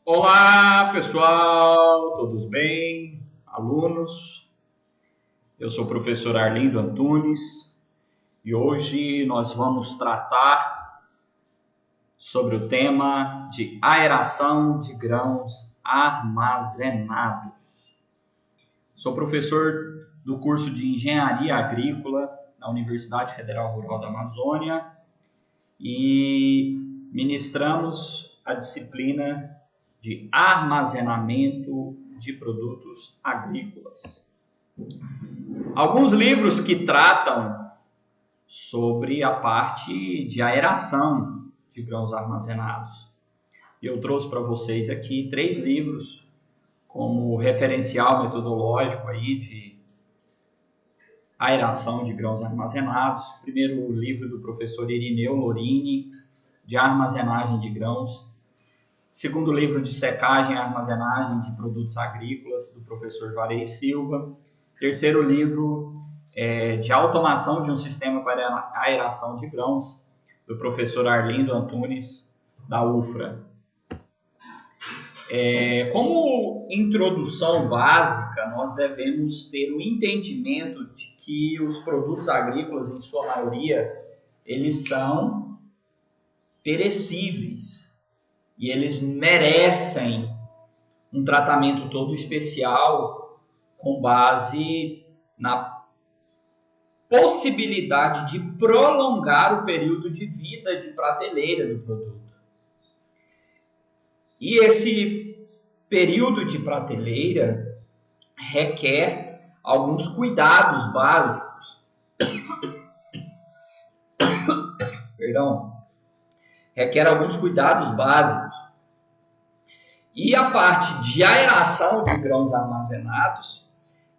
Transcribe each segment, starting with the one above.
Olá, pessoal, todos bem? Alunos, eu sou o professor Arlindo Antunes e hoje nós vamos tratar sobre o tema de aeração de grãos armazenados. Sou professor do curso de Engenharia Agrícola na Universidade Federal Rural da Amazônia e ministramos a disciplina de armazenamento de produtos agrícolas. Alguns livros que tratam sobre a parte de aeração de grãos armazenados. Eu trouxe para vocês aqui 3 livros como referencial metodológico aí de aeração de grãos armazenados. Primeiro, o livro do professor Irineu Lorini, de armazenagem de grãos. Segundo livro de secagem e armazenagem de produtos agrícolas, do professor Juarez Silva. Terceiro livro de automação de um sistema para aeração de grãos, do professor Arlindo Antunes, da UFRA. Como introdução básica, nós devemos ter o entendimento de que os produtos agrícolas, em sua maioria, eles são perecíveis e eles merecem um tratamento todo especial com base na possibilidade de prolongar o período de vida de prateleira do produto. E esse período de prateleira requer alguns cuidados básicos. Requer alguns cuidados básicos. E a parte de aeração de grãos armazenados,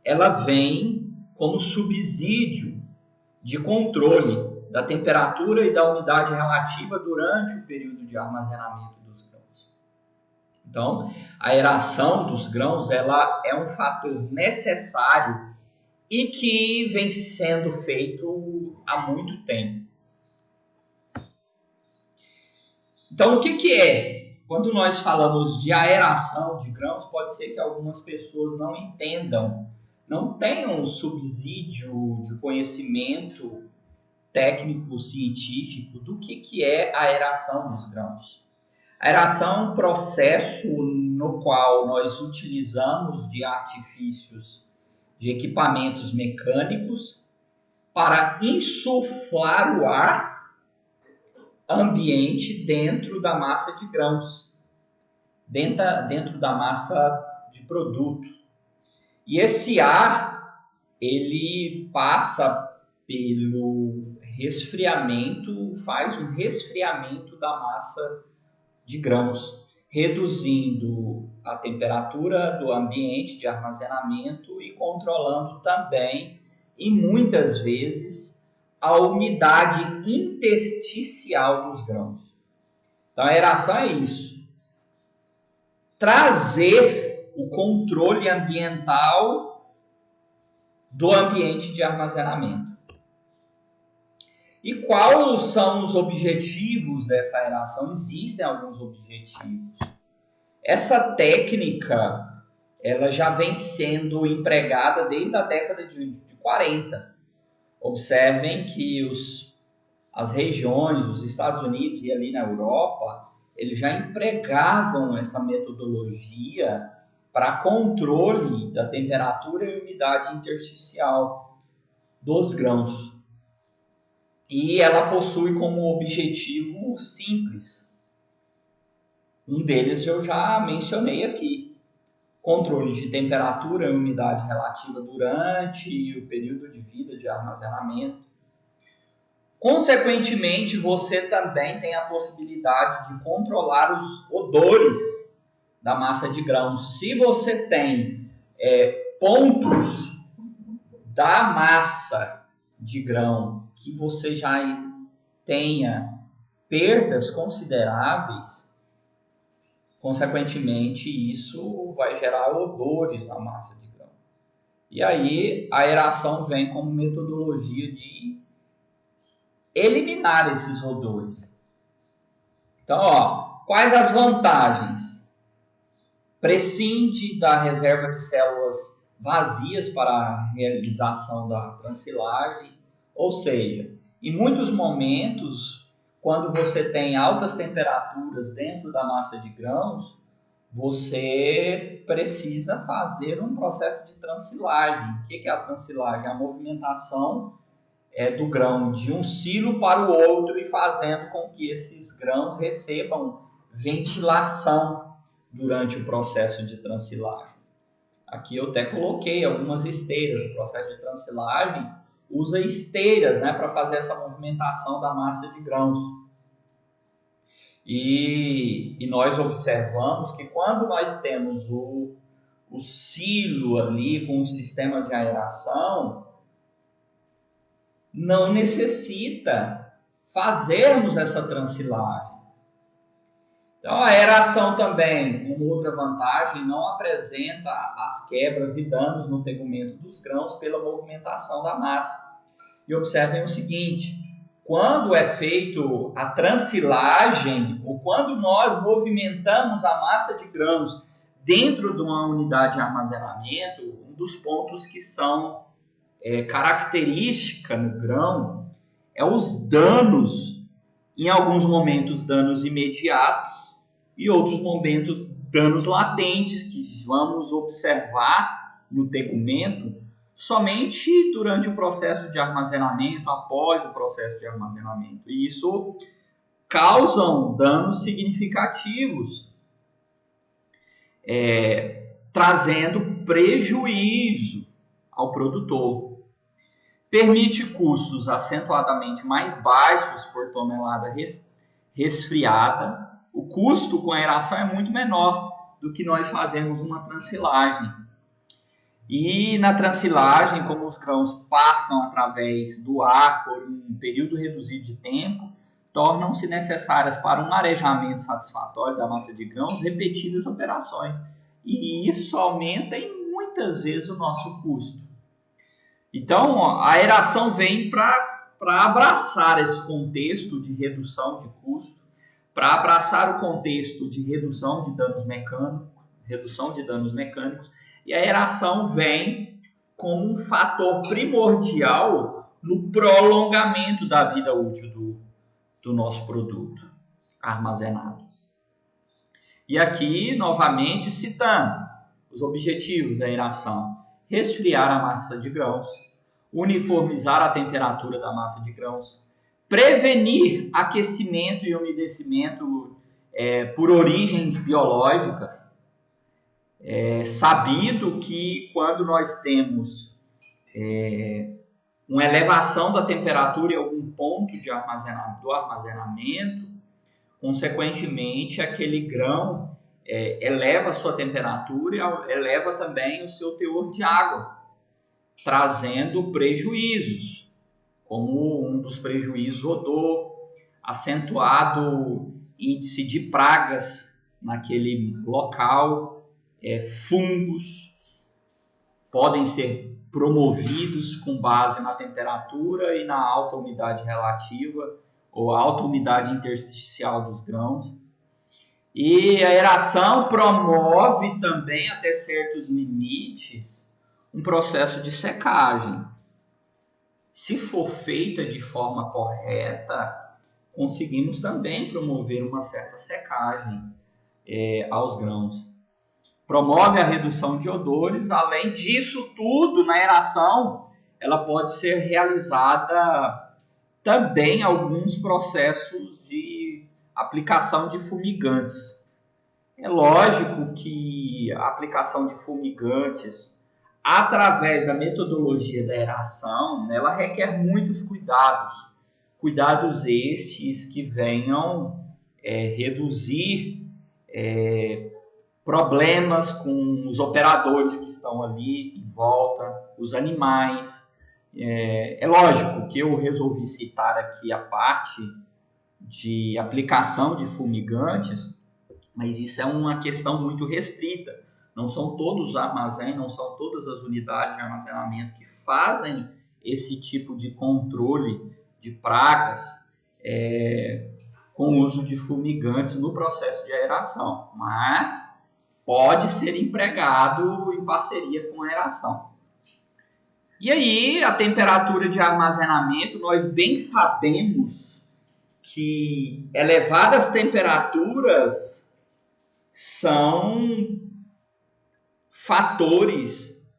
ela vem como subsídio de controle da temperatura e da umidade relativa durante o período de armazenamento dos grãos. Então, a aeração dos grãos ela é um fator necessário e que vem sendo feito há muito tempo. Então, o que é? Quando nós falamos de aeração de grãos, pode ser que algumas pessoas não entendam, não tenham um subsídio de conhecimento técnico-científico do que é a aeração dos grãos. A aeração é um processo no qual nós utilizamos de artifícios, de equipamentos mecânicos para insuflar o ar ambiente dentro da massa de grãos, dentro da massa de produto. E esse ar, ele passa pelo resfriamento, faz um resfriamento da massa de grãos, reduzindo a temperatura do ambiente de armazenamento e controlando também, e muitas vezes, a umidade intersticial dos grãos. Então, a aeração é isso. Trazer o controle ambiental do ambiente de armazenamento. E quais são os objetivos dessa aeração? Existem alguns objetivos. Essa técnica ela já vem sendo empregada desde a década de 40. Observem que as regiões dos Estados Unidos e ali na Europa, eles já empregavam essa metodologia para controle da temperatura e umidade intersticial dos grãos. E ela possui como objetivo simples. Um deles eu já mencionei aqui. Controle de temperatura e umidade relativa durante o período de vida de armazenamento. Consequentemente, você também tem a possibilidade de controlar os odores da massa de grãos. Se você tem pontos da massa de grão que você já tenha perdas consideráveis, consequentemente, isso vai gerar odores na massa de grão. E aí, a aeração vem como metodologia de eliminar esses odores. Então, quais as vantagens? prescinde da reserva de células vazias para a realização da transilagem, ou seja, em muitos momentos, quando você tem altas temperaturas dentro da massa de grãos, você precisa fazer um processo de transilagem. O que é a transilagem? A movimentação do grão de um silo para o outro e fazendo com que esses grãos recebam ventilação durante o processo de transilagem. Aqui eu até coloquei algumas esteiras. O processo de transilagem usa esteiras, né, para fazer essa movimentação da massa de grãos. E nós observamos que quando nós temos o silo ali com o sistema de aeração, não necessita fazermos essa transilagem. Então, a aeração também, como outra vantagem, não apresenta as quebras e danos no tegumento dos grãos pela movimentação da massa. E observem o seguinte, quando é feito a transilagem, ou quando nós movimentamos a massa de grãos dentro de uma unidade de armazenamento, um dos pontos que são característica no grão é os danos, em alguns momentos danos imediatos, e outros momentos danos latentes que vamos observar no tegumento somente durante o processo de armazenamento, após o processo de armazenamento. E isso causam danos significativos, trazendo prejuízo ao produtor. Permite custos acentuadamente mais baixos por tonelada resfriada. O custo com a aeração é muito menor do que nós fazemos uma transilagem. E na transilagem, como os grãos passam através do ar por um período reduzido de tempo, tornam-se necessárias para um arejamento satisfatório da massa de grãos repetidas operações. E isso aumenta em muitas vezes o nosso custo. Então, a aeração vem para abraçar esse contexto de redução de custo, para abraçar o contexto de redução de danos mecânicos, e a aeração vem como um fator primordial no prolongamento da vida útil do nosso produto armazenado. E aqui, novamente, citando os objetivos da aeração: resfriar a massa de grãos, uniformizar a temperatura da massa de grãos, prevenir aquecimento e umedecimento por origens biológicas. É sabido que quando nós temos uma elevação da temperatura em algum ponto do armazenamento, consequentemente aquele grão eleva a sua temperatura e eleva também o seu teor de água, trazendo prejuízos, como um dos prejuízos odor, acentuado índice de pragas naquele local, fungos podem ser promovidos com base na temperatura e na alta umidade relativa ou alta umidade intersticial dos grãos. E a aeração promove também, até certos limites, um processo de secagem. Se for feita de forma correta, conseguimos também promover uma certa secagem aos grãos. Promove a redução de odores. Além disso tudo, na aeração, ela pode ser realizada também alguns processos de aplicação de fumigantes. É lógico que a aplicação de fumigantes através da metodologia da aeração, ela requer muitos cuidados estes que venham reduzir problemas com os operadores que estão ali em volta, os animais. É lógico que eu resolvi citar aqui a parte de aplicação de fumigantes, mas isso é uma questão muito restrita. Não são todos os armazéns, não são todas as unidades de armazenamento que fazem esse tipo de controle de pragas com o uso de fumigantes no processo de aeração. Mas pode ser empregado em parceria com a aeração. E aí, a temperatura de armazenamento, nós bem sabemos que elevadas temperaturas são fatores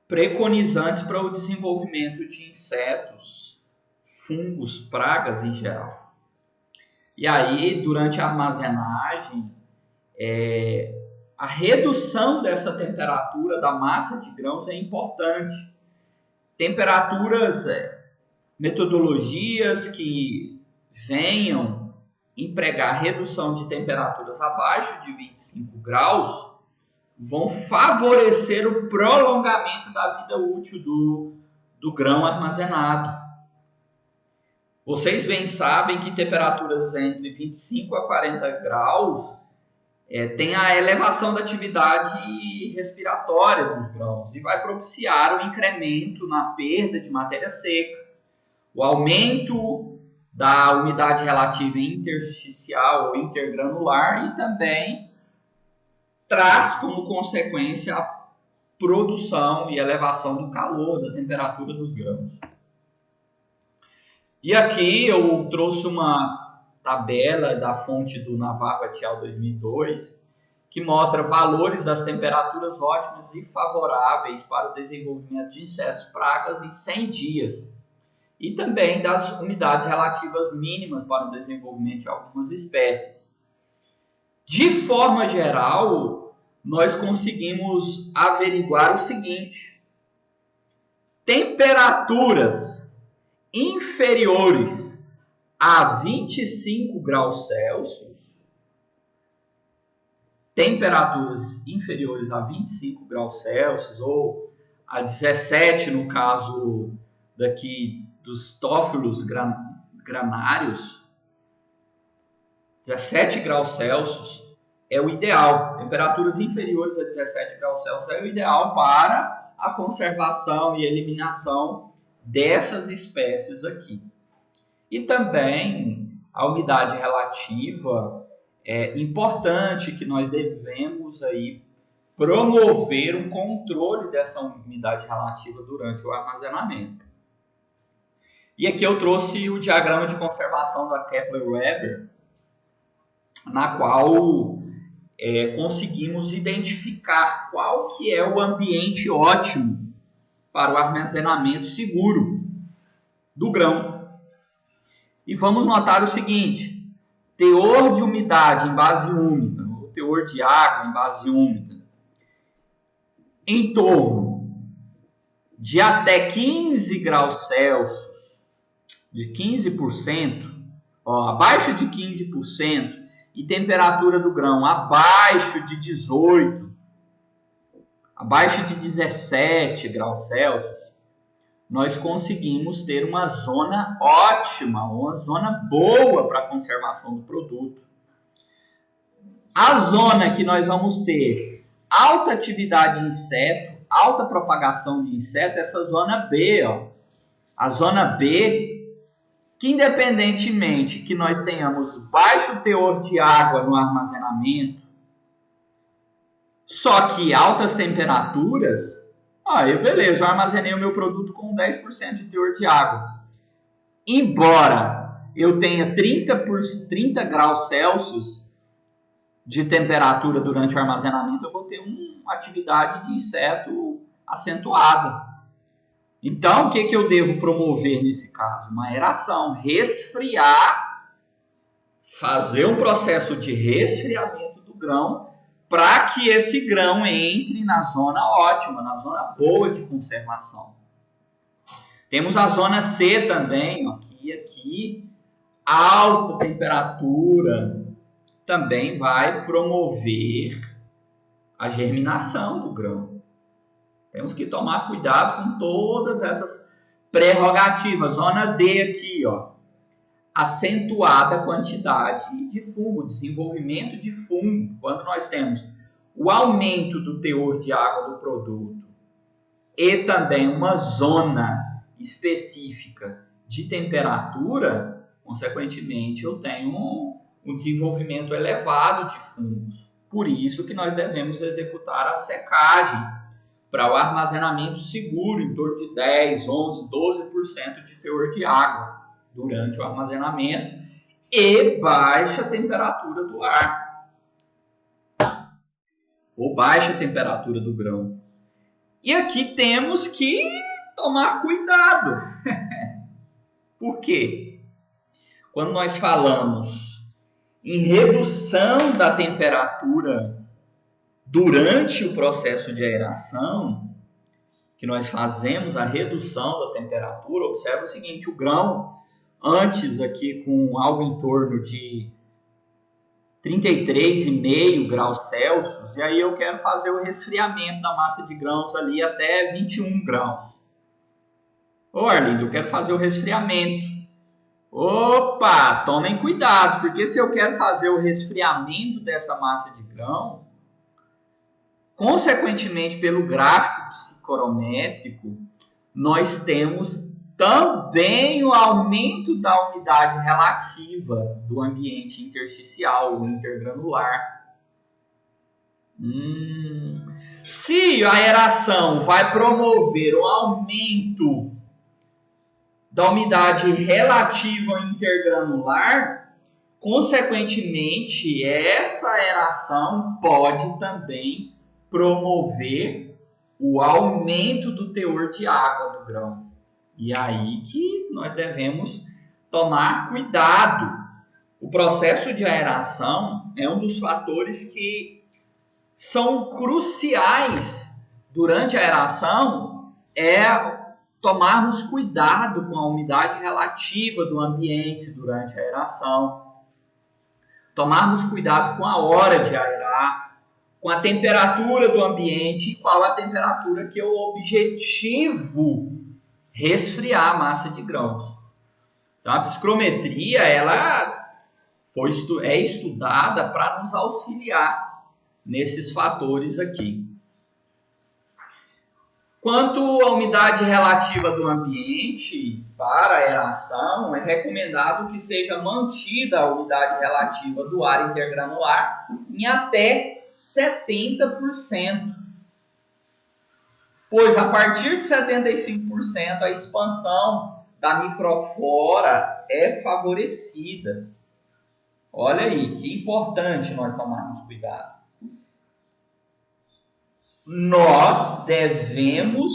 preconizantes para o desenvolvimento de insetos, fungos, pragas em geral. E aí, durante a armazenagem, a redução dessa temperatura da massa de grãos é importante. Temperaturas, metodologias que venham empregar redução de temperaturas abaixo de 25 graus vão favorecer o prolongamento da vida útil do grão armazenado. Vocês bem sabem que temperaturas entre 25 a 40 graus tem a elevação da atividade respiratória dos grãos e vai propiciar o incremento na perda de matéria seca, o aumento da umidade relativa intersticial ou intergranular e também traz como consequência a produção e elevação do calor, da temperatura dos grãos. E aqui eu trouxe uma tabela da fonte do Navarro et al. 2002, que mostra valores das temperaturas ótimas e favoráveis para o desenvolvimento de insetos pragas em 100 dias. E também das umidades relativas mínimas para o desenvolvimento de algumas espécies. De forma geral, nós conseguimos averiguar o seguinte: temperaturas inferiores a 25 graus Celsius, temperaturas inferiores a 25 graus Celsius, ou a 17 no caso daqui dos tófilos granários, 17 graus Celsius é o ideal. Temperaturas inferiores a 17 graus Celsius é o ideal para a conservação e eliminação dessas espécies aqui. E também a umidade relativa é importante, que nós devemos aí promover um controle dessa umidade relativa durante o armazenamento. E aqui eu trouxe o diagrama de conservação da Kepler-Weber, na qual conseguimos identificar qual que é o ambiente ótimo para o armazenamento seguro do grão. E vamos notar o seguinte: teor de umidade em base úmida, ou teor de água em base úmida, em torno de até 15 graus Celsius, de 15%, abaixo de 15%, e temperatura do grão abaixo de 18, abaixo de 17 graus Celsius, nós conseguimos ter uma zona ótima, uma zona boa para a conservação do produto. A zona que nós vamos ter alta atividade de inseto, alta propagação de inseto, essa zona B, a zona B, que independentemente que nós tenhamos baixo teor de água no armazenamento, só que altas temperaturas, beleza, eu armazenei o meu produto com 10% de teor de água. Embora eu tenha 30 graus Celsius de temperatura durante o armazenamento, eu vou ter uma atividade de inseto acentuada. Então, o que eu devo promover nesse caso? Uma aeração, resfriar, fazer um processo de resfriamento do grão para que esse grão entre na zona ótima, na zona boa de conservação. Temos a zona C também, aqui alta temperatura também vai promover a germinação do grão. Temos que tomar cuidado com todas essas prerrogativas. Zona D aqui, acentuada quantidade de fungo, desenvolvimento de fungo. Quando nós temos o aumento do teor de água do produto e também uma zona específica de temperatura, consequentemente eu tenho um desenvolvimento elevado de fungos. Por isso que nós devemos executar a secagem para o armazenamento seguro, em torno de 10, 11, 12% de teor de água durante o armazenamento e baixa temperatura do ar, ou baixa temperatura do grão. E aqui temos que tomar cuidado. Por quê? Quando nós falamos em redução da temperatura durante o processo de aeração, que nós fazemos a redução da temperatura, observa o seguinte, o grão, antes aqui com algo em torno de 33,5 graus Celsius, e aí eu quero fazer o resfriamento da massa de grãos ali até 21 graus. Ô Arlindo, eu quero fazer o resfriamento. Opa, tomem cuidado, porque se eu quero fazer o resfriamento dessa massa de grão, consequentemente pelo gráfico psicorométrico, nós temos também o aumento da umidade relativa do ambiente intersticial ou intergranular. Se a aeração vai promover o aumento da umidade relativa ao intergranular, consequentemente, essa aeração pode também promover o aumento do teor de água do grão. E aí que nós devemos tomar cuidado. O processo de aeração é um dos fatores que são cruciais durante a aeração, tomarmos cuidado com a umidade relativa do ambiente durante a aeração, tomarmos cuidado com a hora de aerar, com a temperatura do ambiente e qual a temperatura que eu objetivo resfriar a massa de grãos. Então, a psicometria é estudada para nos auxiliar nesses fatores aqui. Quanto à umidade relativa do ambiente, para a aeração, é recomendado que seja mantida a umidade relativa do ar intergranular em até 70%. Pois a partir de 75% a expansão da microflora é favorecida. Olha aí, que importante nós tomarmos cuidado. Nós devemos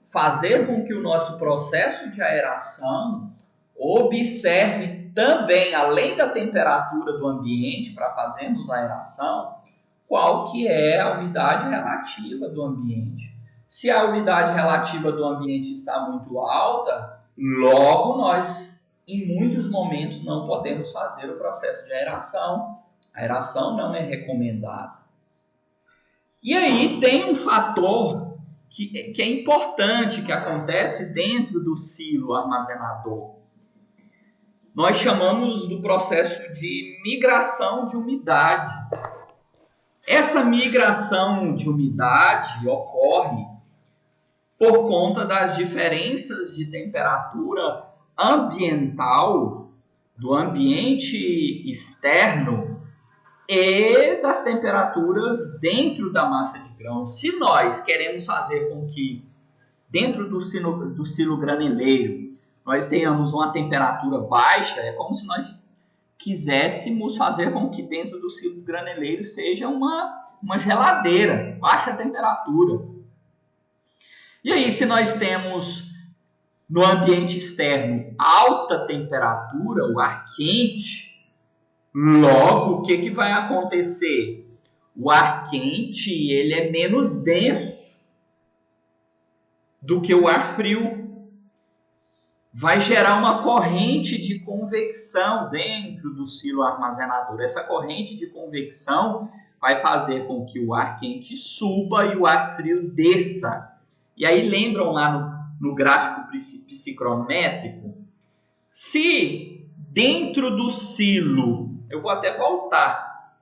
fazer com que o nosso processo de aeração observe também, além da temperatura do ambiente para fazermos a aeração, qual que é a umidade relativa do ambiente. Se a umidade relativa do ambiente está muito alta, logo nós, em muitos momentos, não podemos fazer o processo de aeração. A aeração não é recomendada. E aí tem um fator que é importante, que acontece dentro do silo armazenador. Nós chamamos do processo de migração de umidade. Essa migração de umidade ocorre por conta das diferenças de temperatura ambiental do ambiente externo e das temperaturas dentro da massa de grãos. Se nós queremos fazer com que dentro do silo graneleiro nós tenhamos uma temperatura baixa, é como se nós quiséssemos fazer com que dentro do silo graneleiro seja uma geladeira, baixa temperatura. E aí, se nós temos no ambiente externo alta temperatura, o ar quente, logo, o que vai acontecer? O ar quente ele é menos denso do que o ar frio. Vai gerar uma corrente de convecção dentro do silo armazenador. Essa corrente de convecção vai fazer com que o ar quente suba e o ar frio desça. E aí, lembram lá no gráfico psicrométrico? Se dentro do silo, eu vou até voltar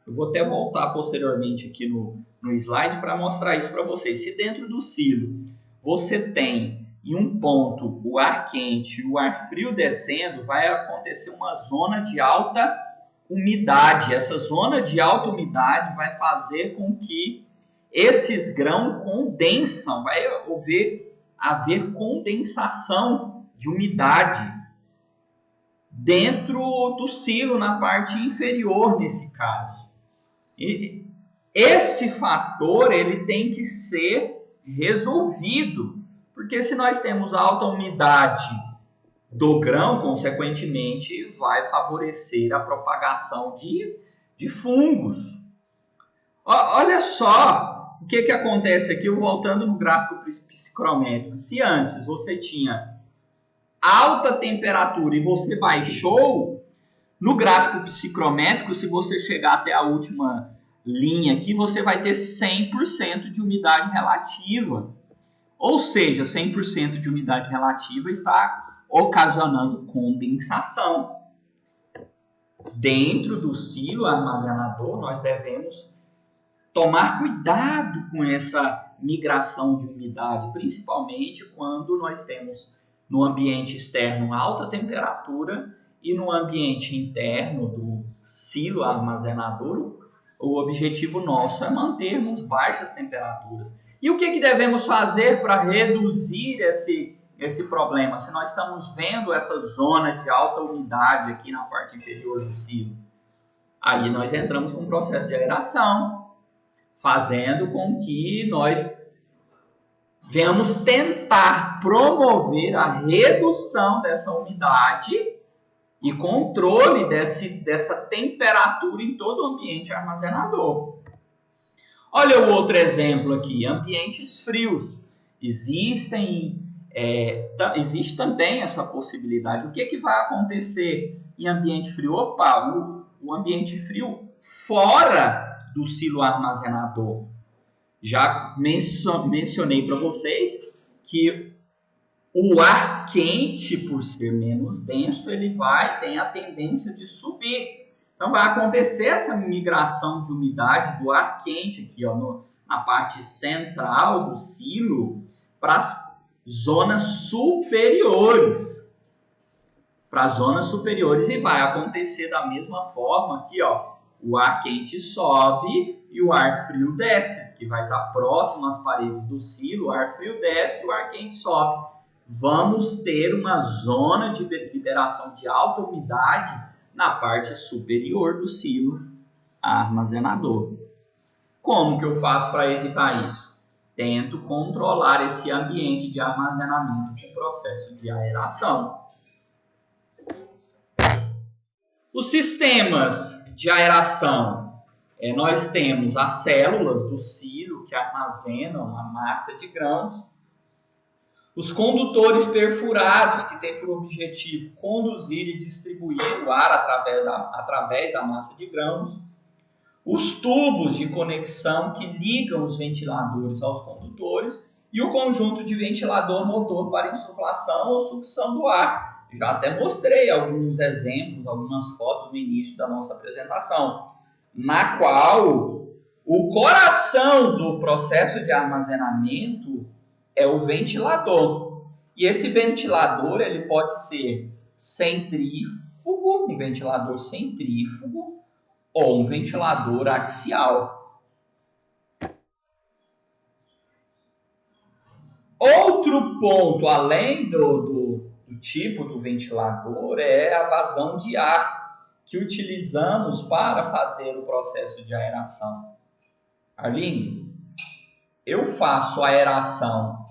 posteriormente aqui no slide para mostrar isso para vocês. Se dentro do silo você tem em um ponto o ar quente e o ar frio descendo, vai acontecer uma zona de alta umidade. Essa zona de alta umidade vai fazer com que esses grãos condensam, vai haver condensação de umidade dentro do silo, na parte inferior, nesse caso. E esse fator ele tem que ser resolvido, porque se nós temos alta umidade do grão, consequentemente, vai favorecer a propagação de fungos. Olha só o que acontece aqui, voltando no gráfico psicrométrico. Se antes você tinha alta temperatura e você baixou, no gráfico psicrométrico, se você chegar até a última linha aqui, você vai ter 100% de umidade relativa. Ou seja, 100% de umidade relativa está ocasionando condensação. Dentro do silo armazenador, nós devemos tomar cuidado com essa migração de umidade, principalmente quando nós temos no ambiente externo alta temperatura e no ambiente interno do silo armazenador, o objetivo nosso é mantermos baixas temperaturas. E o que devemos fazer para reduzir esse problema? Se nós estamos vendo essa zona de alta umidade aqui na parte inferior do silo, aí nós entramos com um processo de aeração, fazendo com que nós venhamos tentar promover a redução dessa umidade e controle dessa temperatura em todo o ambiente armazenador. Olha o outro exemplo aqui, ambientes frios. Existe também essa possibilidade. O que vai acontecer em ambiente frio? Opa, o ambiente frio fora do silo armazenador. Já mencionei para vocês que o ar quente, por ser menos denso, ele tem a tendência de subir. Então vai acontecer essa migração de umidade do ar quente aqui, ó, na parte central do silo para as zonas superiores. Para as zonas superiores, e vai acontecer da mesma forma aqui, ó. O ar quente sobe e o ar frio desce, que vai estar próximo às paredes do silo, o ar frio desce e o ar quente sobe. Vamos ter uma zona de liberação de alta umidade na parte superior do silo armazenador. Como que eu faço para evitar isso? Tento controlar esse ambiente de armazenamento com o processo de aeração. Os sistemas de aeração, nós temos as células do silo que armazenam a massa de grãos, os condutores perfurados, que têm por objetivo conduzir e distribuir o ar através da massa de grãos, os tubos de conexão que ligam os ventiladores aos condutores e o conjunto de ventilador-motor para insuflação ou sucção do ar. Já até mostrei alguns exemplos, algumas fotos no início da nossa apresentação, na qual o coração do processo de armazenamento é o ventilador. E esse ventilador ele pode ser centrífugo, um ventilador centrífugo, ou um ventilador axial. Outro ponto, além do tipo do ventilador, é a vazão de ar que utilizamos para fazer o processo de aeração. Arline, eu faço aeração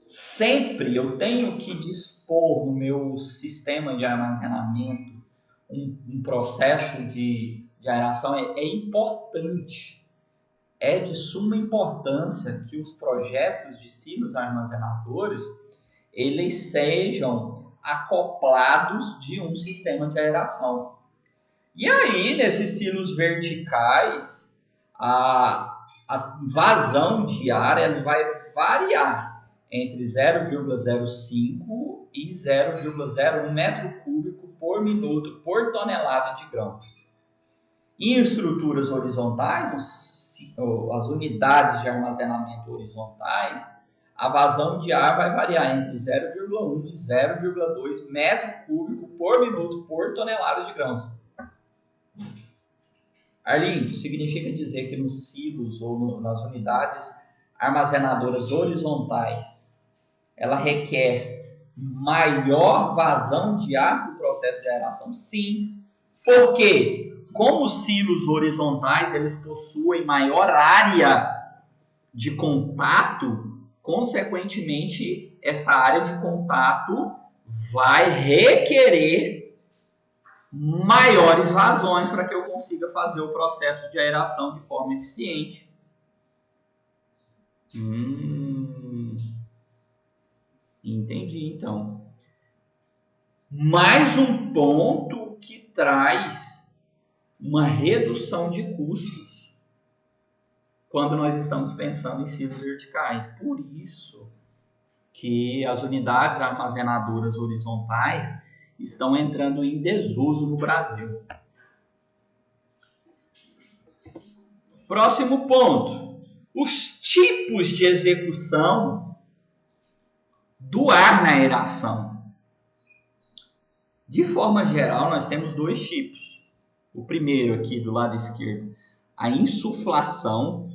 sempre, eu tenho que dispor no meu sistema de armazenamento um processo de aeração. É importante, é de suma importância que os projetos de silos armazenadores eles sejam acoplados de um sistema de aeração. E aí, nesses silos verticais, a vazão de ar ela vai variar entre 0,05 e 0,01 metro cúbico por minuto por tonelada de grão. Em estruturas horizontais, as unidades de armazenamento horizontais, a vazão de ar vai variar entre 0,1 e 0,2 metro cúbico por minuto por tonelada de grãos. Arlindo, significa dizer que nos silos ou nas unidades armazenadoras horizontais, ela requer maior vazão de ar para o processo de aeração? Sim. Por quê? Como os silos horizontais eles possuem maior área de contato, consequentemente, essa área de contato vai requerer maiores vazões para que eu consiga fazer o processo de aeração de forma eficiente. Entendi, então. Mais um ponto que traz uma redução de custos quando nós estamos pensando em silos verticais. Por isso que as unidades armazenadoras horizontais estão entrando em desuso no Brasil. Próximo ponto. Os tipos de execução do ar na aeração. De forma geral, nós temos dois tipos. O primeiro aqui do lado esquerdo, a insuflação,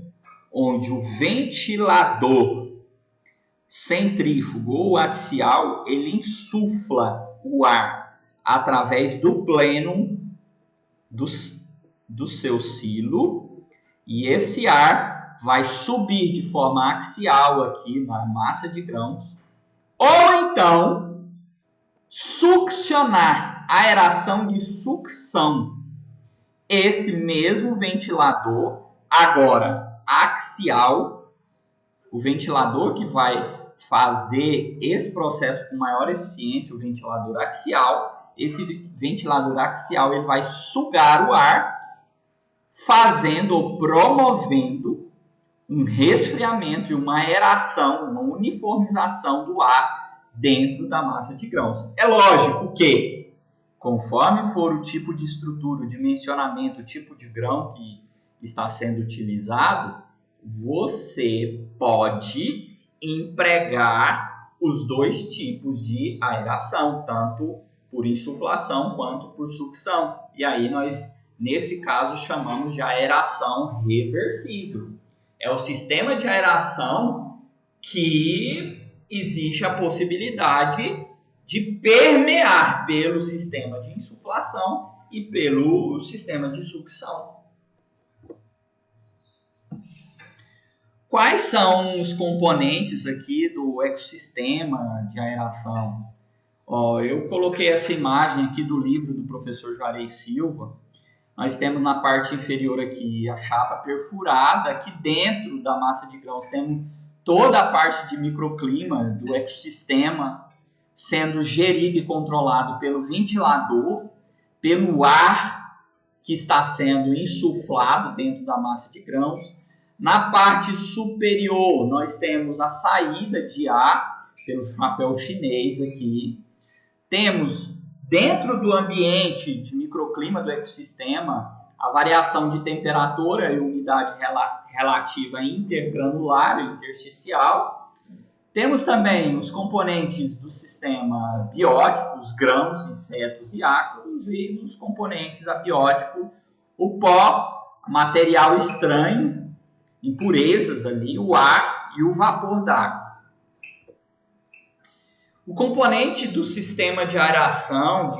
onde o ventilador centrífugo ou axial, ele insufla o ar através do pleno do seu silo, e esse ar vai subir de forma axial aqui na massa de grãos, ou então succionar, aeração de sucção. Esse mesmo ventilador, agora axial, o ventilador que vai fazer esse processo com maior eficiência, o ventilador axial, esse ventilador axial ele vai sugar o ar, fazendo ou promovendo um resfriamento e uma aeração, uma uniformização do ar dentro da massa de grãos. É lógico que, conforme for o tipo de estrutura, o dimensionamento, o tipo de grão que está sendo utilizado, você pode empregar os dois tipos de aeração, tanto por insuflação quanto por sucção. E aí nós, nesse caso, chamamos de aeração reversível. É o sistema de aeração que existe a possibilidade de permear pelo sistema de insuflação e pelo sistema de sucção. Quais são os componentes aqui do ecossistema de aeração? Eu coloquei essa imagem aqui do livro do professor Juarez Silva. Nós temos na parte inferior aqui a chapa perfurada. Aqui dentro da massa de grãos temos toda a parte de microclima do ecossistema sendo gerido e controlado pelo ventilador, pelo ar que está sendo insuflado dentro da massa de grãos. Na parte superior, nós temos a saída de ar pelo chapéu chinês aqui. Temos dentro do ambiente de microclima do ecossistema a variação de temperatura e umidade relativa intergranular e intersticial. Temos também os componentes do sistema biótico, os grãos, insetos e ácaros, e os componentes abióticos, o pó, material estranho, impurezas ali, o ar e o vapor d'água. O componente do sistema de aeração,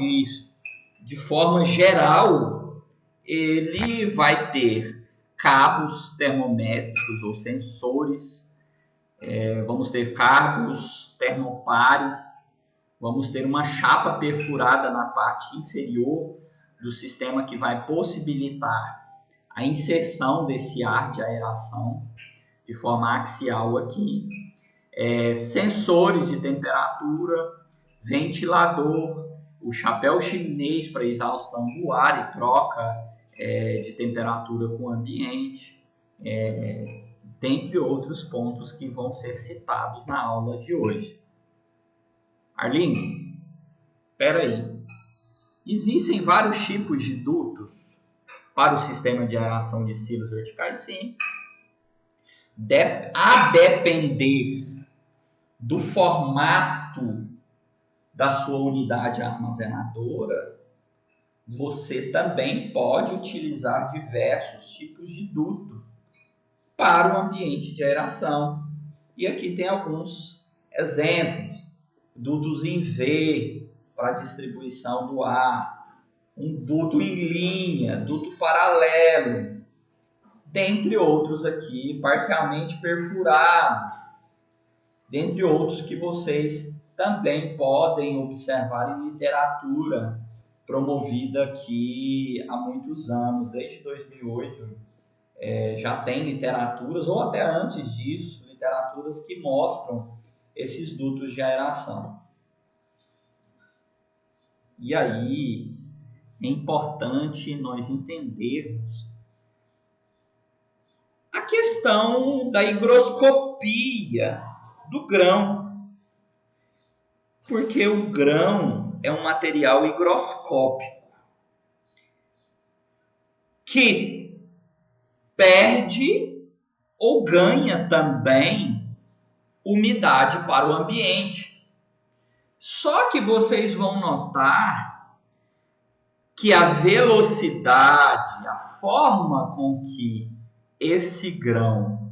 de forma geral, ele vai ter cabos termométricos ou sensores, vamos ter cabos termopares, vamos ter uma chapa perfurada na parte inferior do sistema que vai possibilitar a inserção desse ar de aeração de forma axial aqui, sensores de temperatura, ventilador, o chapéu chinês para exaustão do ar e troca de temperatura com o ambiente, dentre outros pontos que vão ser citados na aula de hoje. Arlindo, espera aí. Existem vários tipos de dutos para o sistema de aeração de silos verticais? Sim. A depender do formato da sua unidade armazenadora, você também pode utilizar diversos tipos de duto para o ambiente de aeração. E aqui tem alguns exemplos: dutos em V para distribuição do ar, um duto em linha, duto paralelo, dentre outros aqui, parcialmente perfurados, dentre outros que vocês também podem observar em literatura promovida aqui há muitos anos, desde 2008. Já tem literaturas, ou até antes disso, literaturas que mostram esses dutos de aeração. E aí é importante nós entendermos a questão da higroscopia do grão, porque o grão é um material higroscópico que perde ou ganha também umidade para o ambiente. Só que vocês vão notar que a velocidade, a forma com que esse grão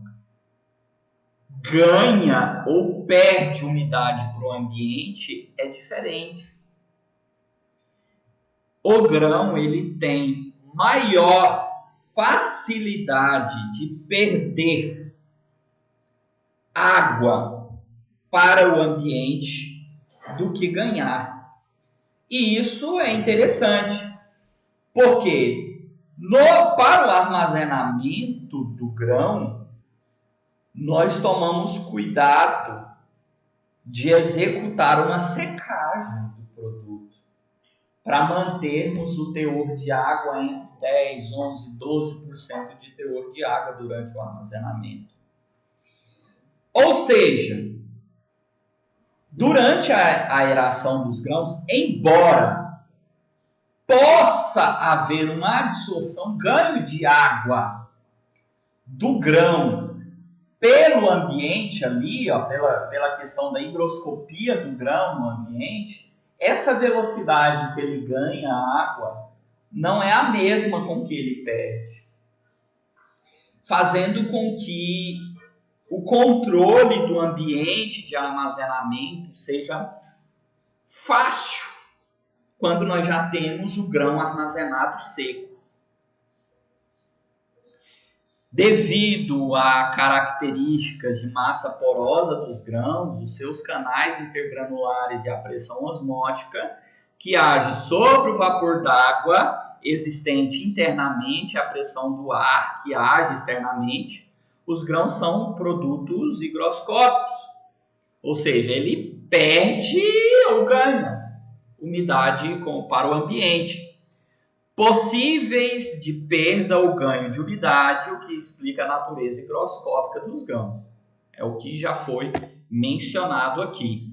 ganha ou perde umidade para o ambiente é diferente. O grão ele tem maior facilidade de perder água para o ambiente do que ganhar. E isso é interessante, porque para o armazenamento do grão, nós tomamos cuidado de executar uma secagem do produto para mantermos o teor de água entre 10, 11, 12% de teor de água durante o armazenamento. Ou seja, durante a aeração dos grãos, embora possa haver uma absorção, ganho de água do grão pelo ambiente ali, pela questão da higroscopia do grão no ambiente, essa velocidade que ele ganha água não é a mesma com que ele perde, fazendo com que o controle do ambiente de armazenamento seja fácil quando nós já temos o grão armazenado seco. Devido a características de massa porosa dos grãos, os seus canais intergranulares e a pressão osmótica, que age sobre o vapor d'água existente internamente, a pressão do ar, que age externamente, os grãos são produtos higroscópicos, ou seja, ele perde ou ganha umidade para o ambiente. Possíveis de perda ou ganho de umidade, o que explica a natureza higroscópica dos grãos. É o que já foi mencionado aqui.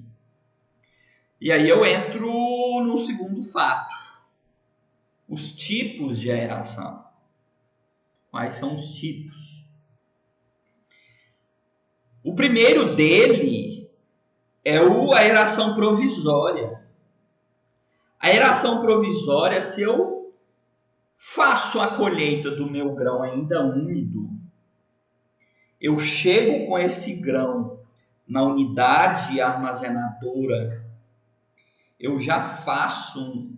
E aí eu entro no segundo fato. Os tipos de aeração. Quais são os tipos? O primeiro dele é a aeração provisória. A aeração provisória, se eu faço a colheita do meu grão ainda úmido, eu chego com esse grão na unidade armazenadora, eu já faço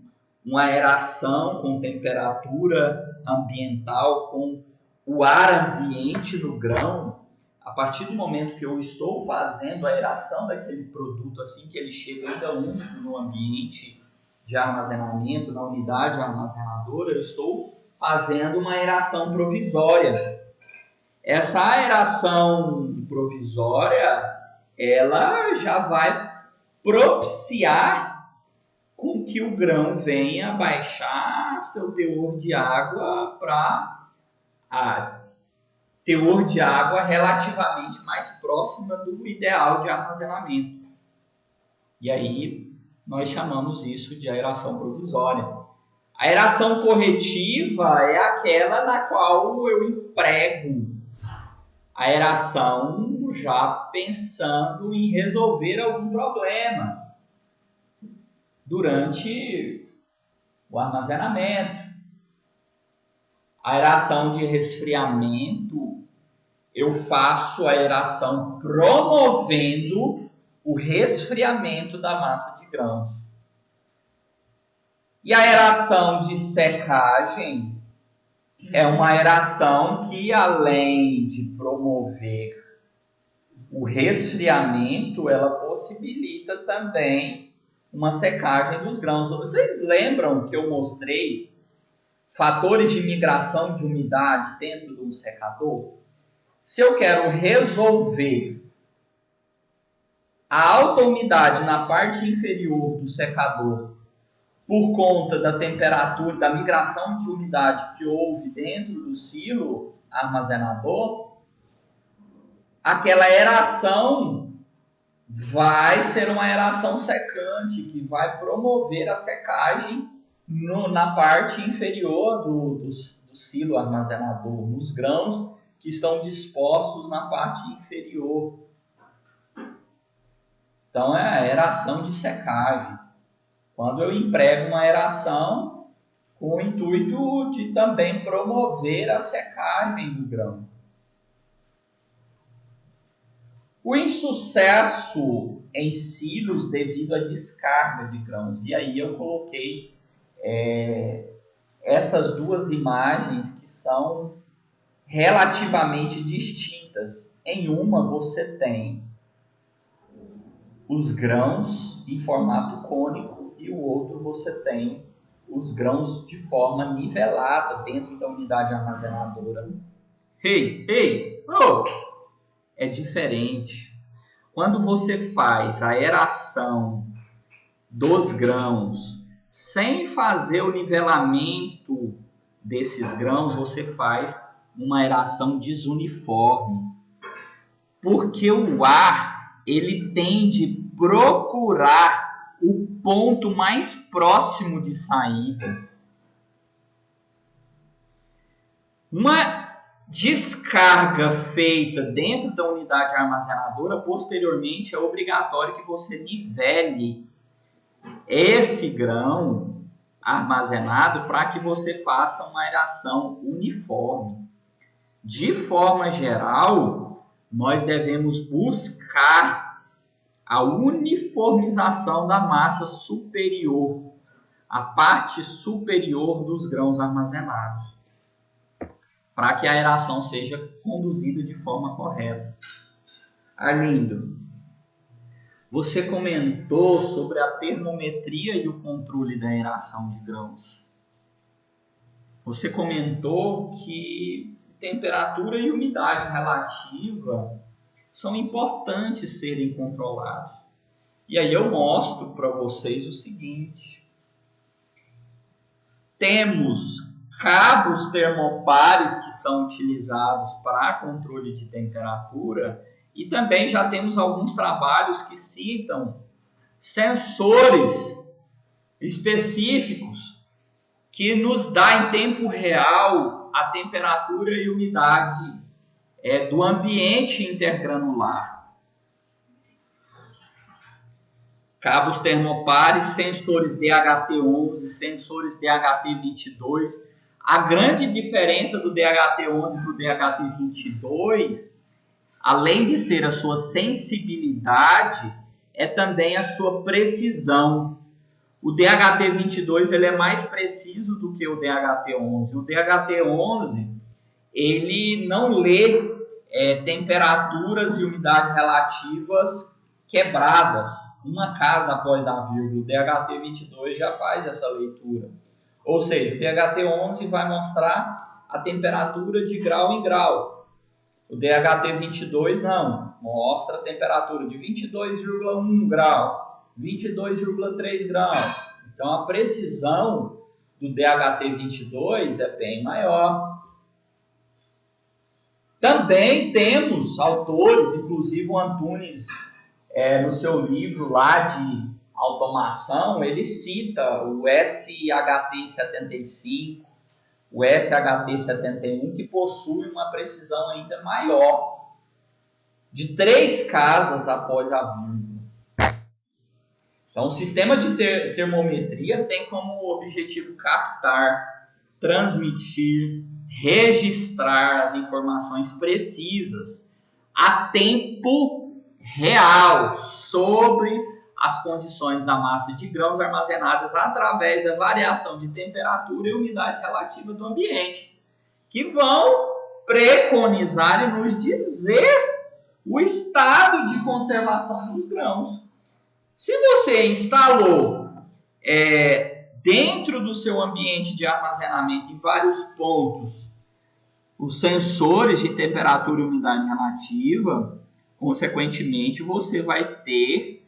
uma aeração com temperatura ambiental, com o ar ambiente no grão. A partir do momento que eu estou fazendo a aeração daquele produto, assim que ele chega ainda úmido no ambiente de armazenamento, na unidade armazenadora, eu estou fazendo uma aeração provisória. Essa aeração provisória, ela já vai propiciar com que o grão venha baixar seu teor de água para teor de água relativamente mais próxima do ideal de armazenamento. E aí nós chamamos isso de aeração provisória. A aeração corretiva é aquela na qual eu emprego a aeração já pensando em resolver algum problema durante o armazenamento. A aeração de resfriamento, eu faço a aeração promovendo o resfriamento da massa de grãos. E a aeração de secagem é uma aeração que, além de promover o resfriamento, ela possibilita também uma secagem dos grãos. Vocês lembram que eu mostrei fatores de migração de umidade dentro de um secador? Se eu quero resolver a alta umidade na parte inferior do secador por conta da temperatura, da migração de umidade que houve dentro do silo armazenador, aquela aeração vai ser uma aeração secante, que vai promover a secagem na parte inferior do silo armazenador, nos grãos que estão dispostos na parte inferior. Então, é a aeração de secagem. Quando eu emprego uma aeração com o intuito de também promover a secagem do grão. O insucesso em silos devido à descarga de grãos. E aí eu coloquei essas duas imagens que são relativamente distintas. Em uma você tem os grãos em formato cônico e o outro você tem os grãos de forma nivelada dentro da unidade armazenadora. É diferente. Quando você faz a aeração dos grãos sem fazer o nivelamento desses grãos, você faz uma aeração desuniforme. Porque o ar, ele tende a procurar o ponto mais próximo de saída. Uma descarga feita dentro da unidade armazenadora, posteriormente é obrigatório que você nivele esse grão armazenado para que você faça uma aeração uniforme. De forma geral, nós devemos buscar a uniformização da massa superior, a parte superior dos grãos armazenados, para que a aeração seja conduzida de forma correta. Arlindo, você comentou sobre a termometria e o controle da aeração de grãos. Você comentou que temperatura e umidade relativa são importantes serem controlados. E aí eu mostro para vocês o seguinte. Temos cabos termopares que são utilizados para controle de temperatura e também já temos alguns trabalhos que citam sensores específicos que nos dá em tempo real a temperatura e umidade do ambiente intergranular. Cabos termopares, sensores DHT11, sensores DHT22. A grande diferença do DHT11 para o DHT22, além de ser a sua sensibilidade, é também a sua precisão. O DHT22 ele é mais preciso do que o DHT11. O DHT11 ele não lê temperaturas e umidades relativas quebradas, uma casa após a vírgula. O DHT22 já faz essa leitura. Ou seja, o DHT11 vai mostrar a temperatura de grau em grau. O DHT22 não, mostra a temperatura de 22,1 grau, 22,3 graus. Então a precisão do DHT22 é bem maior. Também temos autores, inclusive o Antunes, no seu livro lá de automação, ele cita o SHT-75, o SHT-71, que possui uma precisão ainda maior, de 3 casas após a vírgula. Então, o sistema de termometria tem como objetivo captar, transmitir, registrar as informações precisas a tempo real sobre as condições da massa de grãos armazenadas através da variação de temperatura e umidade relativa do ambiente, que vão preconizar e nos dizer o estado de conservação dos grãos. Se você instalou dentro do seu ambiente de armazenamento, em vários pontos, os sensores de temperatura e umidade relativa, consequentemente, você vai ter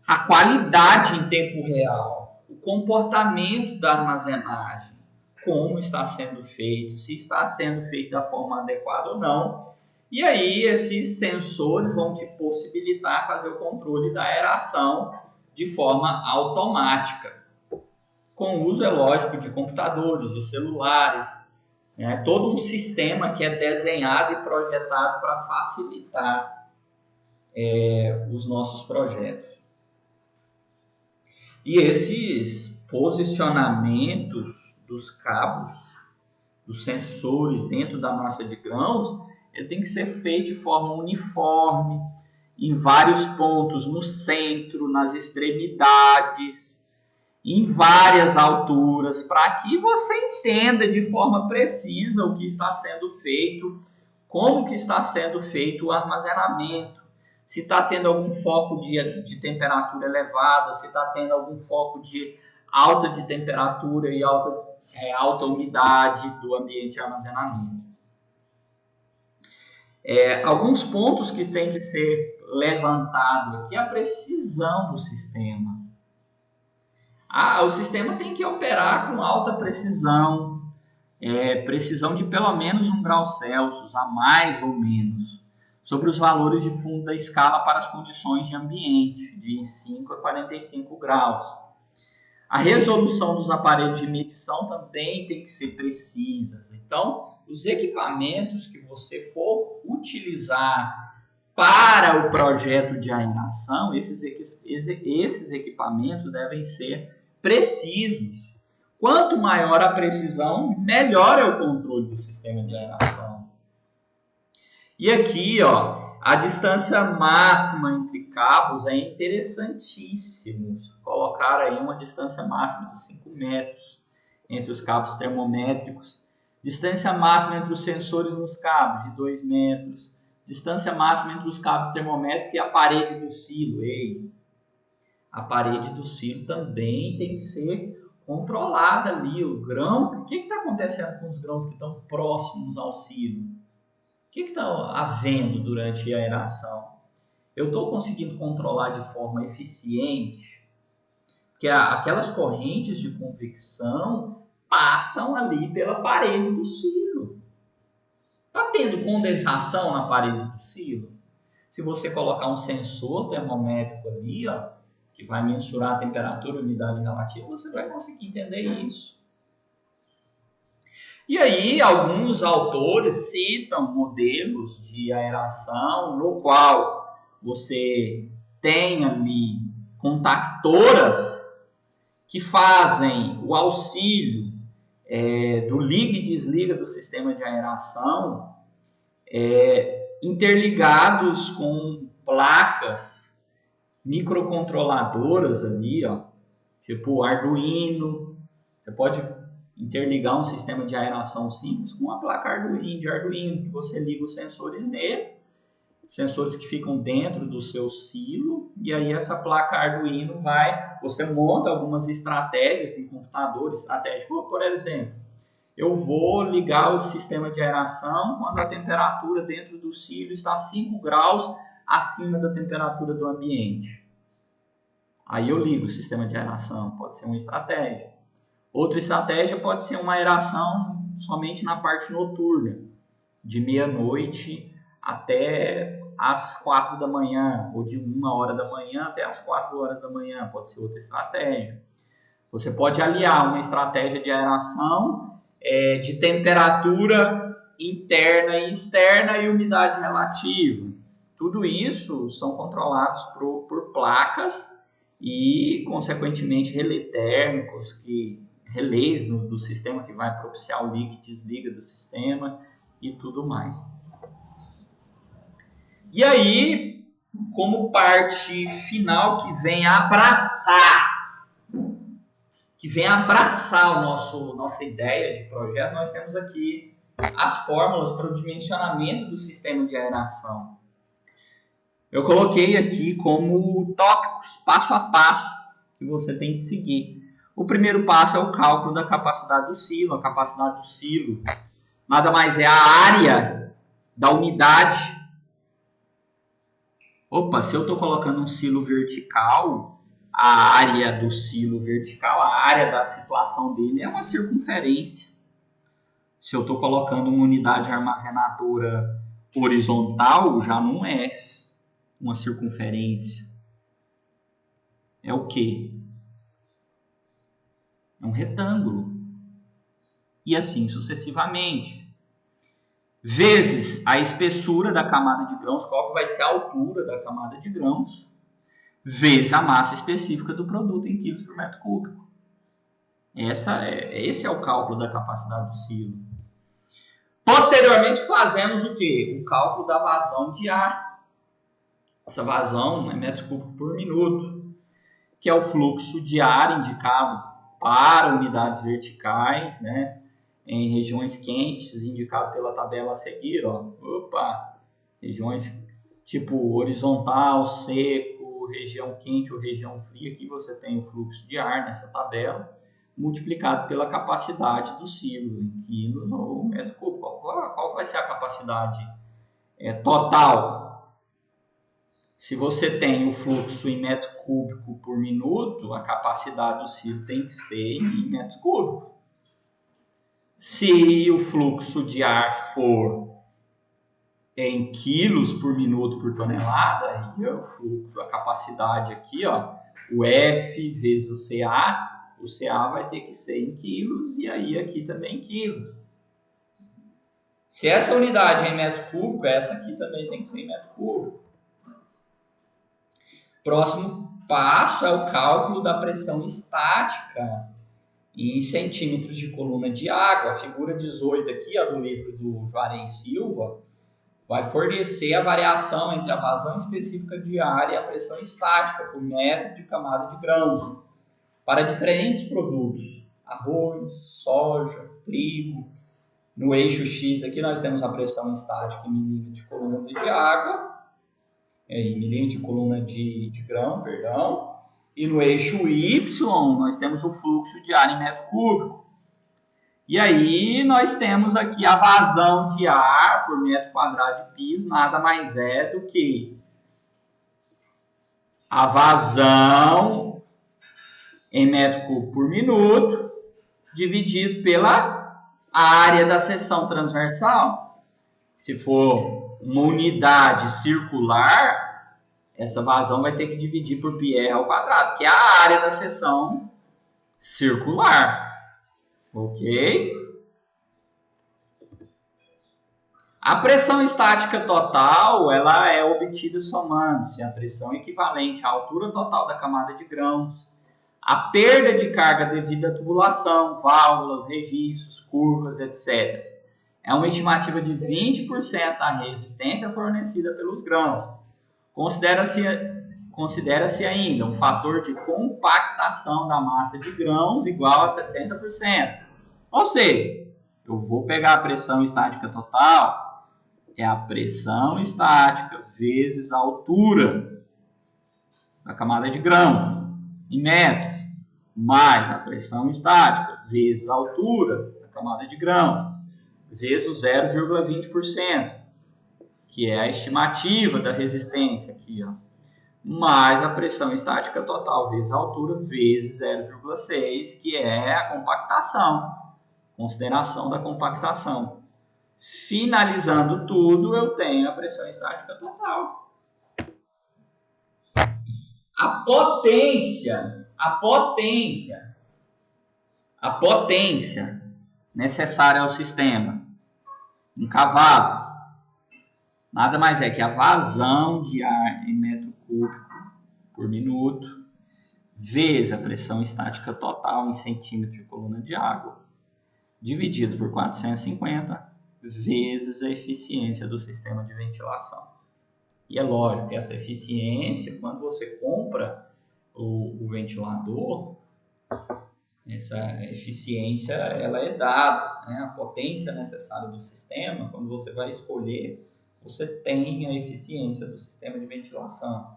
a qualidade em tempo real, o comportamento da armazenagem, como está sendo feito, se está sendo feito da forma adequada ou não. E aí esses sensores vão te possibilitar fazer o controle da aeração de forma automática, com o uso, é lógico, de computadores, de celulares, né? Todo um sistema que é desenhado e projetado para facilitar os nossos projetos. E esses posicionamentos dos cabos, dos sensores dentro da massa de grãos, ele tem que ser feito de forma uniforme, em vários pontos, no centro, nas extremidades, em várias alturas, para que você entenda de forma precisa o que está sendo feito, como que está sendo feito o armazenamento, se está tendo algum foco de temperatura elevada, se está tendo algum foco de alta de temperatura e alta umidade do ambiente de armazenamento. Alguns pontos que têm que ser levantados aqui, a precisão do sistema. O sistema tem que operar com alta precisão, precisão de pelo menos 1 grau Celsius, a mais ou menos, sobre os valores de fundo da escala para as condições de ambiente, de 5 a 45 graus. A resolução dos aparelhos de medição também tem que ser precisas. Então, os equipamentos que você for utilizar para o projeto de aeração, esses equipamentos devem ser precisos. Quanto maior a precisão, melhor é o controle do sistema de aeração. E aqui, a distância máxima entre cabos é interessantíssimo. Colocar aí uma distância máxima de 5 metros entre os cabos termométricos. Distância máxima entre os sensores nos cabos, de 2 metros. Distância máxima entre os cabos termométricos e a parede do silo. A parede do silo também tem que ser controlada ali. O grão, o que está acontecendo com os grãos que estão próximos ao silo? O que está havendo durante a aeração? Eu estou conseguindo controlar de forma eficiente, que aquelas correntes de convecção passam ali pela parede do silo. Está tendo condensação na parede do silo? Se você colocar um sensor termométrico ali, que vai mensurar a temperatura e umidade relativa, você vai conseguir entender isso. E aí, alguns autores citam modelos de aeração no qual você tem ali contactoras que fazem o auxílio do liga e desliga do sistema de aeração, interligados com placas microcontroladoras ali, tipo o Arduino. Você pode interligar um sistema de aeração simples com uma placa de Arduino, que você liga os sensores nele, sensores que ficam dentro do seu silo, e aí essa placa Arduino você monta algumas estratégias em computador estratégico. Por exemplo, eu vou ligar o sistema de aeração quando a temperatura dentro do silo está 5 graus acima da temperatura do ambiente. Aí eu ligo o sistema de aeração, pode ser uma estratégia. Outra estratégia pode ser uma aeração somente na parte noturna, de meia-noite até às 4 da manhã, ou de 1 hora da manhã até às 4 horas da manhã, pode ser outra estratégia. Você pode aliar uma estratégia de aeração de temperatura interna e externa e umidade relativa. Tudo isso são controlados por placas e, consequentemente, relés térmicos, relés do sistema que vai propiciar o liga e desliga do sistema e tudo mais. E aí, como parte final que vem abraçar nossa ideia de projeto, nós temos aqui as fórmulas para o dimensionamento do sistema de aeração. Eu coloquei aqui como tópicos, passo a passo, que você tem que seguir. O primeiro passo é o cálculo da capacidade do silo. A capacidade do silo nada mais é a área da unidade. Opa, se eu estou colocando um silo vertical, a área do silo vertical, a área da situação dele é uma circunferência. Se eu estou colocando uma unidade armazenadora horizontal, já não é uma circunferência. É o quê? É um retângulo. E assim sucessivamente. Vezes a espessura da camada de grãos, qual que vai ser a altura da camada de grãos, vezes a massa específica do produto em quilos por metro cúbico. Esse é o cálculo da capacidade do silo. Posteriormente fazemos o quê? O cálculo da vazão de ar. Essa vazão é metros cúbicos por minuto, que é o fluxo de ar indicado para unidades verticais, né? Em regiões quentes, indicado pela tabela a seguir, ó. Opa! Regiões tipo horizontal, seco, região quente ou região fria, aqui você tem o fluxo de ar nessa tabela, multiplicado pela capacidade do silo, em quilos ou metro cúbico. Qual vai ser a capacidade total? Se você tem o fluxo em metro cúbico por minuto, a capacidade do silo tem que ser em metros cúbicos. Se o fluxo de ar for em quilos por minuto por tonelada, aí a capacidade aqui, ó, o F vezes o CA vai ter que ser em quilos e aí aqui também em quilos. Se essa unidade é em metro cúbico, essa aqui também tem que ser em metro cúbico. Próximo passo é o cálculo da pressão estática em centímetros de coluna de água. A figura 18 aqui, ó, do livro do Juarez Silva, vai fornecer a variação entre a vazão específica de ar e a pressão estática por metro de camada de grãos para diferentes produtos: arroz, soja, trigo. No eixo X aqui nós temos a pressão estática em milímetros de coluna de água, em milímetros de coluna de grão, perdão. E no eixo Y nós temos o fluxo de ar em metro cúbico. E aí nós temos aqui a vazão de ar por metro quadrado de piso, nada mais é do que a vazão em metro cúbico por minuto dividido pela área da seção transversal. Se for uma unidade circular, essa vazão vai ter que dividir por πr ao quadrado, que é a área da seção circular. Ok? A pressão estática total, ela é obtida somando-se a pressão equivalente à altura total da camada de grãos, a perda de carga devido à tubulação, válvulas, registros, curvas, etc. É uma estimativa de 20% da resistência fornecida pelos grãos. Considera-se ainda um fator de compactação da massa de grãos igual a 60%. Ou seja, eu vou pegar a pressão estática total, é a pressão estática vezes a altura da camada de grão, em metros, mais a pressão estática vezes a altura da camada de grão, vezes o 0,20%, que é a estimativa da resistência aqui, ó, mais a pressão estática total vezes a altura vezes 0,6, que é a compactação, consideração da compactação. Finalizando tudo, eu tenho a pressão estática total. A potência necessária ao sistema em cavalo, nada mais é que a vazão de ar em metro cúbico por minuto vezes a pressão estática total em centímetro de coluna de água, dividido por 450, vezes a eficiência do sistema de ventilação. E é lógico que essa eficiência, quando você compra o ventilador, essa eficiência ela é dada, né? A potência necessária do sistema, quando você vai escolher, você tem a eficiência do sistema de ventilação.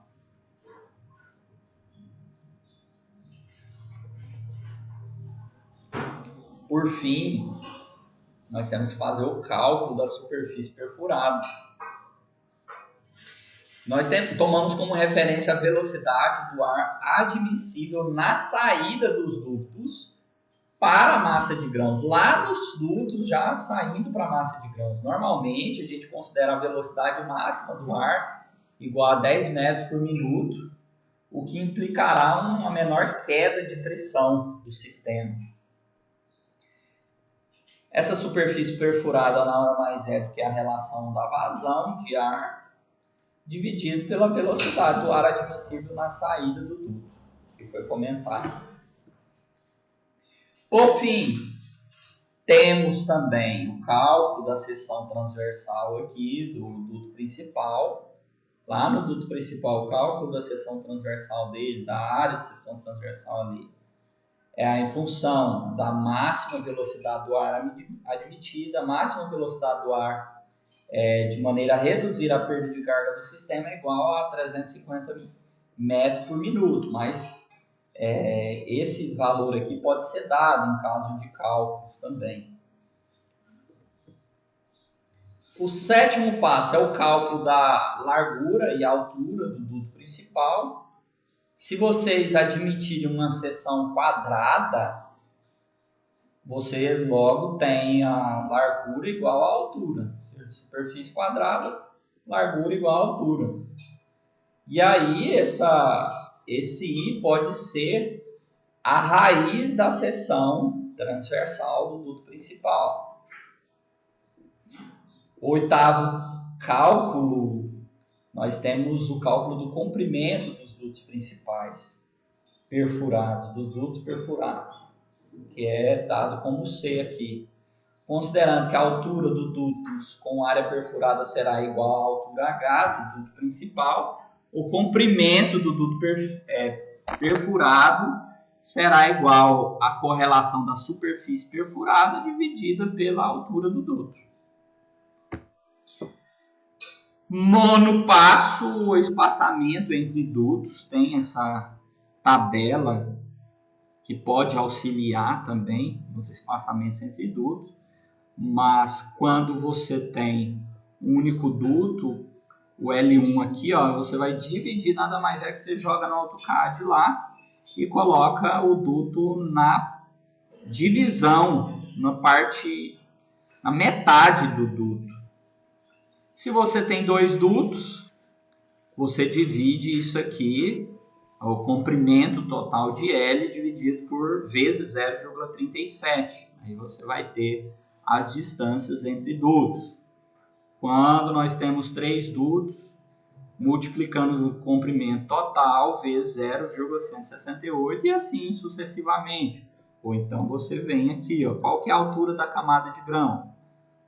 Por fim, nós temos que fazer o cálculo da superfície perfurada. Nós tomamos como referência a velocidade do ar admissível na saída dos dutos para a massa de grãos. Lá nos dutos, já saindo para a massa de grãos. Normalmente, a gente considera a velocidade máxima do ar igual a 10 metros por minuto, o que implicará uma menor queda de pressão do sistema. Essa superfície perfurada nada mais é do que a relação da vazão de ar dividido pela velocidade do ar admissível na saída do duto, que foi comentado. Por fim, temos também o cálculo da seção transversal aqui do duto principal. Lá no duto principal, o cálculo da seção transversal dele, da área de seção transversal ali, é em função da máxima velocidade do ar admitida, a máxima velocidade do ar de maneira a reduzir a perda de carga do sistema é igual a 350 metros por minuto, mas esse valor aqui pode ser dado em caso de cálculos também. O sétimo passo é o cálculo da largura e altura do duto principal. Se vocês admitirem uma seção quadrada, você logo tem a largura igual à altura. Superfície quadrada, largura igual à altura. E aí, esse I pode ser a raiz da seção transversal do duto principal. O oitavo cálculo, nós temos o cálculo do comprimento dos dutos principais perfurados, dos dutos perfurados, que é dado como C aqui. Considerando que a altura do dutos com área perfurada será igual à altura H do duto principal, o comprimento do duto perfurado será igual à correlação da superfície perfurada dividida pela altura do duto. Nono passo, o espaçamento entre dutos. Tem essa tabela que pode auxiliar também nos espaçamentos entre dutos. Mas quando você tem um único duto, o L1 aqui, ó, você vai dividir, nada mais é que você joga no AutoCAD lá e coloca o duto na divisão, na metade do duto. Se você tem dois dutos, você divide isso aqui, o comprimento total de L dividido por vezes 0,37. Aí você vai ter as distâncias entre dutos. Quando nós temos 3 dutos, multiplicamos o comprimento total vezes 0,168 e assim sucessivamente. Ou então você vem aqui, ó, qual que é a altura da camada de grão?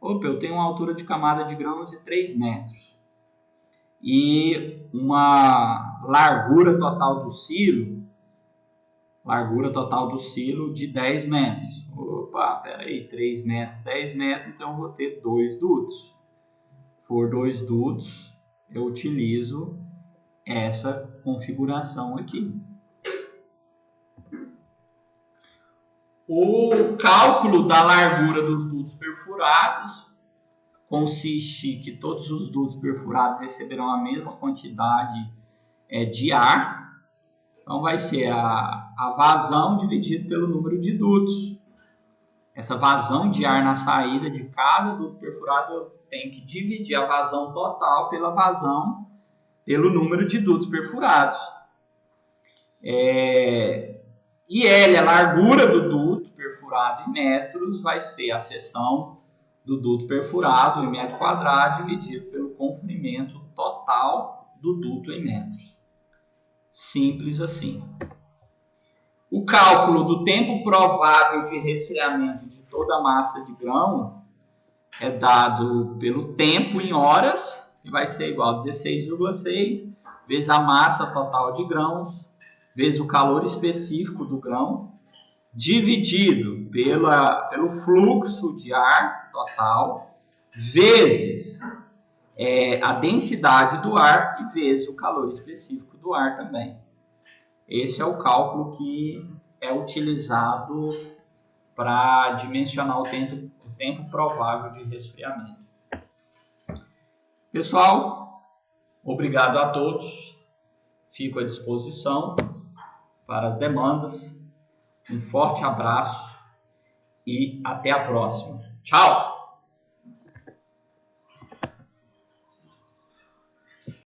Opa, eu tenho uma altura de camada de grãos de 3 metros. E uma largura total do silo de 10 metros. Opa, peraí, 3 metros, 10 metros, então eu vou ter 2 dutos. Se for 2 dutos, eu utilizo essa configuração aqui. O cálculo da largura dos dutos perfurados consiste que todos os dutos perfurados receberão a mesma quantidade de ar. Então vai ser a vazão dividido pelo número de dutos. Essa vazão de ar na saída de cada duto perfurado, eu tenho que dividir a vazão total pelo número de dutos perfurados. E L, a largura do duto perfurado em metros, vai ser a seção do duto perfurado em metro quadrado dividido pelo comprimento comprimento total do duto em metros. Simples assim. O cálculo do tempo provável de resfriamento de toda a massa de grão é dado pelo tempo em horas, que vai ser igual a 16,6 vezes a massa total de grãos, vezes o calor específico do grão, dividido pelo fluxo de ar total, vezes a densidade do ar e vezes o calor específico do ar também. Esse é o cálculo que é utilizado para dimensionar o tempo provável de resfriamento. Pessoal, obrigado a todos. Fico à disposição para as demandas. Um forte abraço e até a próxima. Tchau!